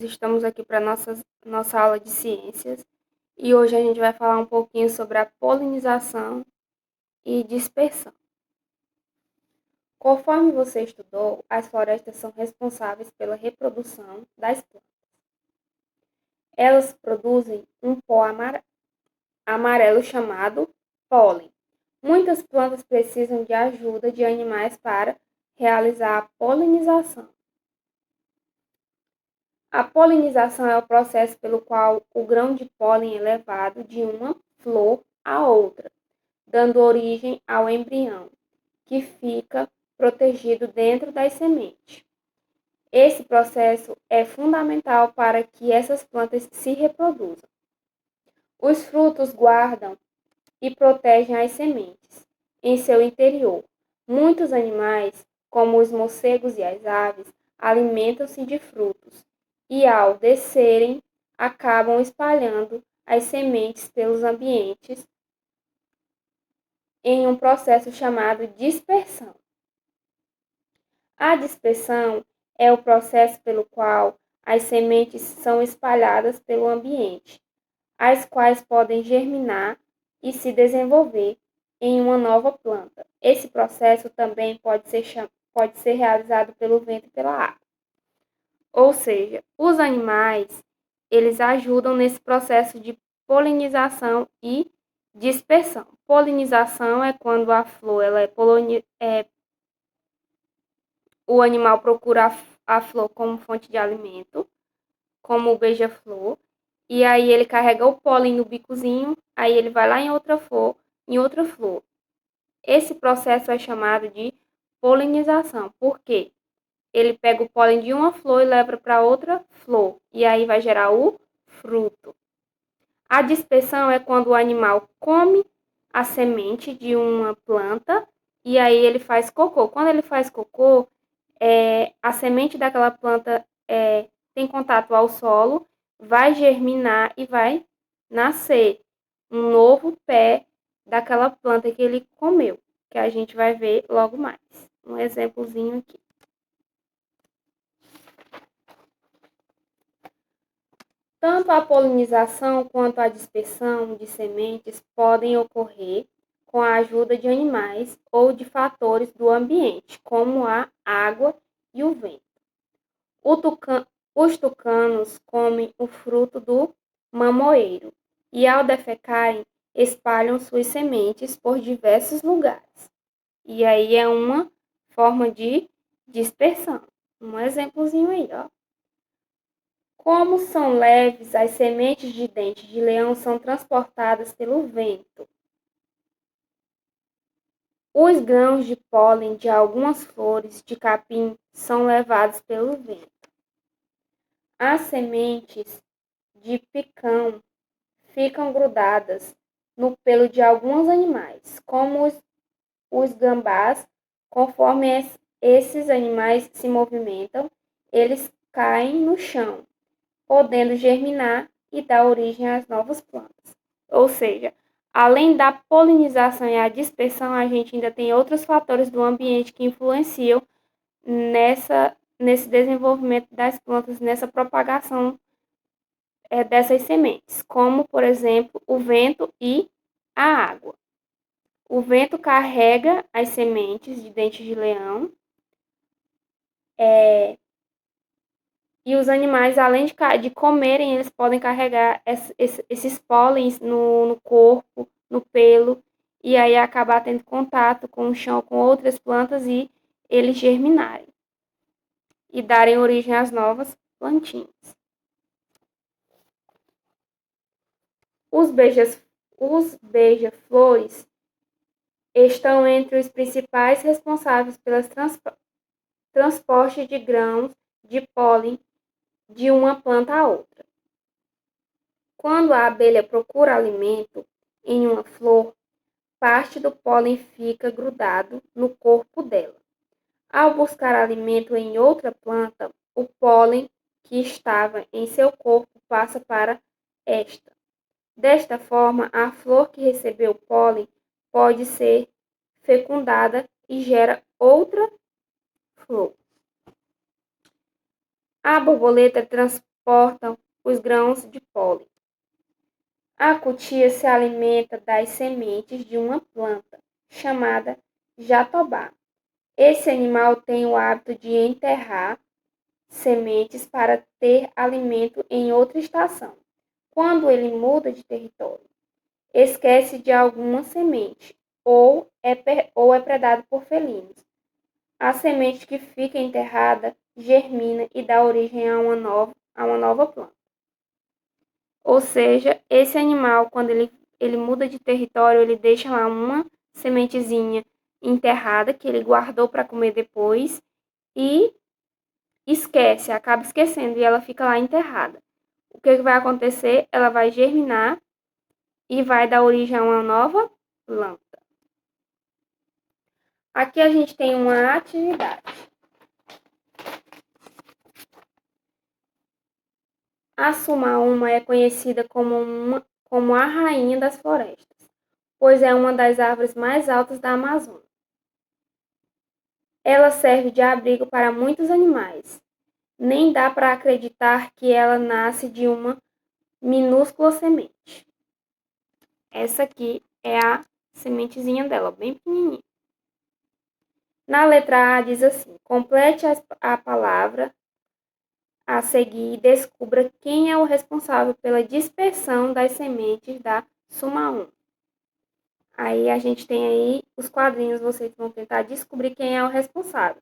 Estamos aqui para nossa aula de ciências e hoje a gente vai falar um pouquinho sobre a polinização e dispersão. Conforme você estudou, as florestas são responsáveis pela reprodução das plantas. Elas produzem um pó amarelo chamado pólen. Muitas plantas precisam de ajuda de animais para realizar a polinização. A polinização é o processo pelo qual o grão de pólen é levado de uma flor a outra, dando origem ao embrião, que fica protegido dentro das sementes. Esse processo é fundamental para que essas plantas se reproduzam. Os frutos guardam e protegem as sementes em seu interior. Muitos animais, como os morcegos e as aves, alimentam-se de frutos e, ao descerem, acabam espalhando as sementes pelos ambientes em um processo chamado dispersão. A dispersão é o processo pelo qual as sementes são espalhadas pelo ambiente, as quais podem germinar e se desenvolver em uma nova planta. Esse processo também pode ser realizado pelo vento e pela água. Ou seja, os animais, eles ajudam nesse processo de polinização e dispersão. Polinização é quando a flor o animal procura a flor como fonte de alimento, como o beija-flor, e aí ele carrega o pólen no bicozinho, aí ele vai lá em outra flor. Esse processo é chamado de polinização. Por quê? Ele pega o pólen de uma flor e leva para outra flor, e aí vai gerar o fruto. A dispersão é quando o animal come a semente de uma planta e aí ele faz cocô. Quando ele faz cocô, a semente daquela planta tem contato ao solo, vai germinar e vai nascer um novo pé daquela planta que ele comeu, que a gente vai ver logo mais. Um exemplozinho aqui. Tanto a polinização quanto a dispersão de sementes podem ocorrer com a ajuda de animais ou de fatores do ambiente, como a água e o vento. Os tucanos comem o fruto do mamoeiro e, ao defecarem, espalham suas sementes por diversos lugares. E aí é uma forma de dispersão. Um exemplozinho aí, ó. Como são leves, as sementes de dente de leão são transportadas pelo vento. Os grãos de pólen de algumas flores de capim são levados pelo vento. As sementes de picão ficam grudadas no pelo de alguns animais, como os gambás. Conforme esses animais se movimentam, eles caem no chão, podendo germinar e dar origem às novas plantas. Ou seja, além da polinização e a dispersão, a gente ainda tem outros fatores do ambiente que influenciam nesse desenvolvimento das plantas, nessa propagação dessas sementes, como, por exemplo, o vento e a água. O vento carrega as sementes de dente de leão, e os animais, além de comerem, eles podem carregar esses pólens no corpo, no pelo, e aí acabar tendo contato com o chão, com outras plantas e eles germinarem e darem origem às novas plantinhas. Os beija-flores estão entre os principais responsáveis pelo transporte de grãos de pólen de uma planta a outra. Quando a abelha procura alimento em uma flor, parte do pólen fica grudado no corpo dela. Ao buscar alimento em outra planta, o pólen que estava em seu corpo passa para esta. Desta forma, a flor que recebeu o pólen pode ser fecundada e gera outra flor. A borboleta transportam os grãos de pólen. A cutia se alimenta das sementes de uma planta, chamada jatobá. Esse animal tem o hábito de enterrar sementes para ter alimento em outra estação. Quando ele muda de território, esquece de alguma semente ou é predado por felinos. A semente que fica enterrada germina e dá origem a uma nova planta. Ou seja, esse animal, quando ele muda de território, ele deixa lá uma sementezinha enterrada que ele guardou para comer depois e acaba esquecendo e ela fica lá enterrada. O que vai acontecer? Ela vai germinar e vai dar origem a uma nova planta. Aqui a gente tem uma atividade. A sumaúma é conhecida como a rainha das florestas, pois é uma das árvores mais altas da Amazônia. Ela serve de abrigo para muitos animais. Nem dá para acreditar que ela nasce de uma minúscula semente. Essa aqui é a sementezinha dela, bem pequenininha. Na letra A diz assim: complete a palavra a seguir e descubra quem é o responsável pela dispersão das sementes da sumaúma. Aí a gente tem aí os quadrinhos, vocês vão tentar descobrir quem é o responsável.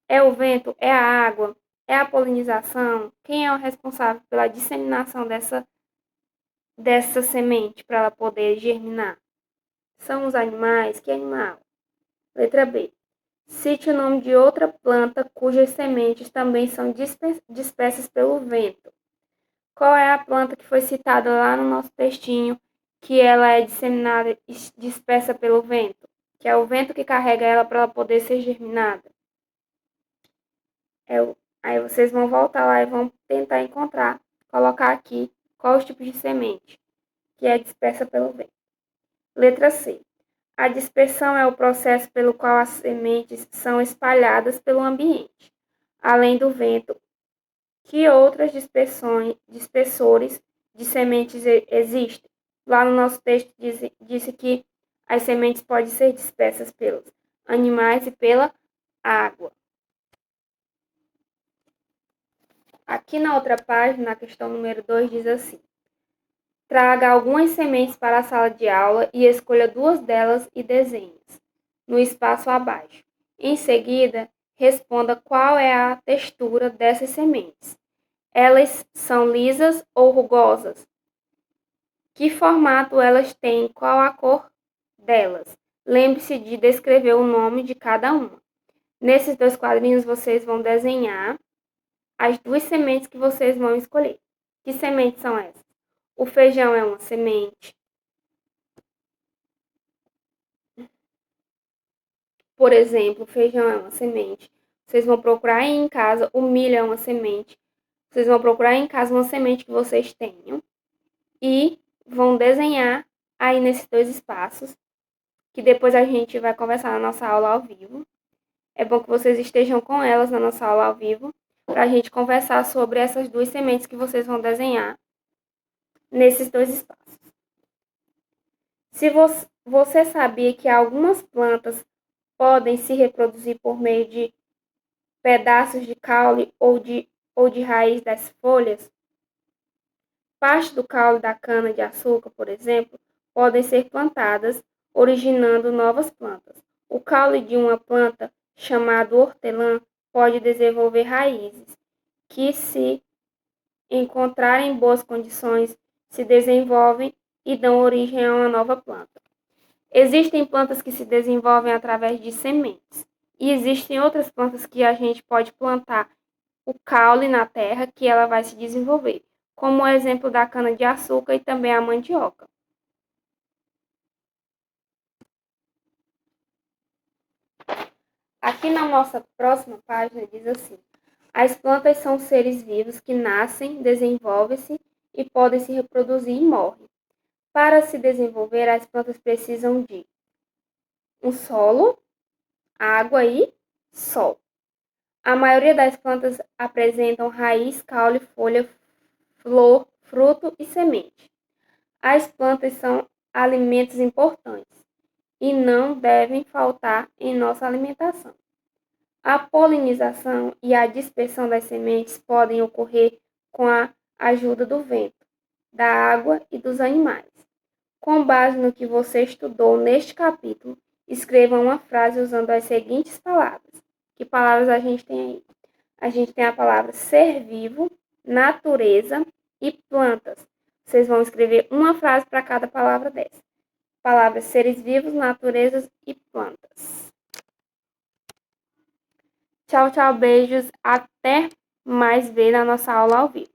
É o vento? É a água? É a polinização? Quem é o responsável pela disseminação dessa semente para ela poder germinar? São os animais? Que animal? Letra B. Cite o nome de outra planta cujas sementes também são dispersas pelo vento. Qual é a planta que foi citada lá no nosso textinho, que ela é disseminada e dispersa pelo vento? Que é o vento que carrega ela para ela poder ser germinada. Aí vocês vão voltar lá e vão tentar encontrar, colocar aqui qual os tipos de semente que é dispersa pelo vento. Letra C. A dispersão é o processo pelo qual as sementes são espalhadas pelo ambiente. Além do vento, que outras dispersores de sementes existem? Lá no nosso texto disse que as sementes podem ser dispersas pelos animais e pela água. Aqui na outra página, na questão número 2, diz assim: traga algumas sementes para a sala de aula e escolha 2 delas e desenhe-as no espaço abaixo. Em seguida, responda qual é a textura dessas sementes. Elas são lisas ou rugosas? Que formato elas têm? Qual a cor delas? Lembre-se de descrever o nome de cada uma. Nesses 2 quadrinhos, vocês vão desenhar as 2 sementes que vocês vão escolher. Que sementes são essas? O feijão é uma semente. Por exemplo, o feijão é uma semente. Vocês vão procurar aí em casa, o milho é uma semente. Vocês vão procurar aí em casa uma semente que vocês tenham e vão desenhar aí nesses 2 espaços, que depois a gente vai conversar na nossa aula ao vivo. É bom que vocês estejam com elas na nossa aula ao vivo, para a gente conversar sobre essas 2 sementes que vocês vão desenhar nesses 2 espaços. Se você sabia que algumas plantas podem se reproduzir por meio de pedaços de caule ou de raiz das folhas, parte do caule da cana-de-açúcar, por exemplo, podem ser plantadas, originando novas plantas. O caule de uma planta, chamado hortelã, pode desenvolver raízes, que, se encontrarem boas condições, se desenvolvem e dão origem a uma nova planta. Existem plantas que se desenvolvem através de sementes. E existem outras plantas que a gente pode plantar o caule na terra que ela vai se desenvolver, como o exemplo da cana-de-açúcar e também a mandioca. Aqui na nossa próxima página diz assim: as plantas são seres vivos que nascem, desenvolvem-se e podem se reproduzir e morrem. Para se desenvolver, as plantas precisam de um solo, água e sol. A maioria das plantas apresentam raiz, caule, folha, flor, fruto e semente. As plantas são alimentos importantes e não devem faltar em nossa alimentação. A polinização e a dispersão das sementes podem ocorrer com a ajuda do vento, da água e dos animais. Com base no que você estudou neste capítulo, escreva uma frase usando as seguintes palavras. Que palavras a gente tem aí? A gente tem a palavra ser vivo, natureza e plantas. Vocês vão escrever uma frase para cada palavra dessa. Palavras seres vivos, naturezas e plantas. Tchau, tchau, beijos. Até mais ver na nossa aula ao vivo.